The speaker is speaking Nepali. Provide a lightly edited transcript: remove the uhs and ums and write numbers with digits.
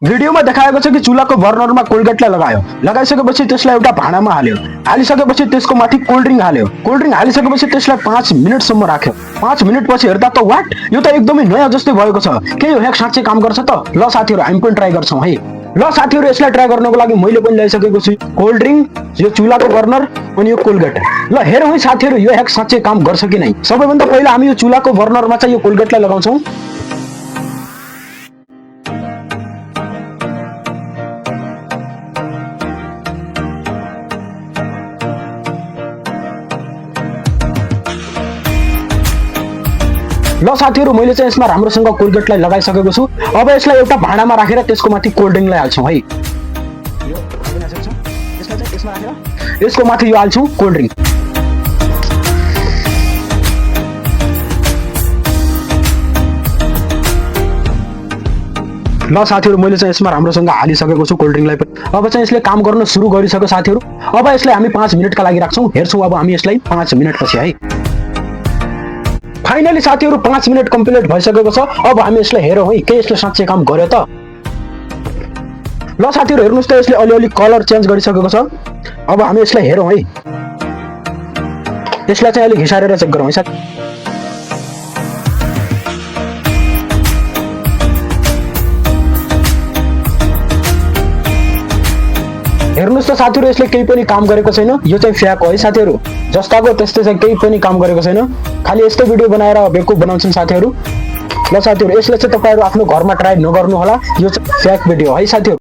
भिडियोमा देखाएको छ कि चुलाको बर्नरमा कोलगेटलाई लगायो, लगाइसकेपछि त्यसलाई एउटा भाँडामा हाल्यो, हालिसकेपछि त्यसको माथि कोल्ड ड्रिङ्क हाल्यो, कोल्ड ड्रिङ्क हालिसकेपछि त्यसलाई 5 मिनेटसम्म राख्यो। 5 मिनेटपछि हेर्दा त वाट, यो त एकदमै नयाँ जस्तै भएको छ, के यो ह्याक साँच्चै काम गर्छ त? ल साथीहरु, हामी पनि ट्राई गर्छौं है। ल साथीहरु, यसलाई ट्राई गर्नको लागि मैले पनि ल्याइसकेको छु कोल्ड ड्रिङ्क, यो चुलाको बर्नर अनि यो कोलगेट। ल हेरौँ है साथीहरु, यो ह्याक साँच्चै काम गर्छ कि नै। सबैभन्दा पहिला हामी यो चुलाको बर्नरमा चाहिँ यो कोलगेटलाई लगाउँछौं। ल साथीहरु, मैले चाहिँ यसमा राम्रोसँग कोलगेटलाई लगाइसकेको छु। अब यसलाई एउटा भाँडामा राखेर त्यसको माथि कोल्ड ड्रिङ्कलाई हाल्छौं है। यसको माथि यो हाल्छौं कोल्ड ड्रिङ्क। ल साथीहरु, मैले चाहिँ यसमा राम्रोसँग हालिसकेको छु कोल्ड ड्रिङ्कलाई पनि। अब चाहिँ यसले काम गर्न सुरु गरिसक्यो साथीहरु। अब यसलाई हामी 5 मिनेटका लागि राख्छौं। हेर्छौं अब हामी यसलाई 5 मिनेटपछि है। फाइनली साथीहरु 5 मिनेट कम्प्लिट भइसकेको छ। अब हामी यसलाई हेरौँ है, के यसले साँच्चै काम गर्यो त? ल साथीहरु, हेर्नुस् त, यसले अलिअलि कलर चेन्ज गरिसकेको छ। अब हामी यसलाई हेरौँ है। यसलाई चाहिँ अलि घिसारेर चेक गरौँ है साथी। हेर्नुस् त साथीहरु, यसले केही पनि काम गरेको छैन। यो चाहिँ फ्याक हो है साथीहरु, जस्ताको त्यस्तै चाहिँ केही पनि काम गरेको छैन। खाली यस्तो भिडियो बनाएर बेवकुफ बनाउँछन् साथीहरु। ल साथीहरु, यसले चाहिँ तपाईहरु आफ्नो घरमा ट्राई नगर्नु होला, यो चाहिँ फ्याक भिडियो है साथीहरु।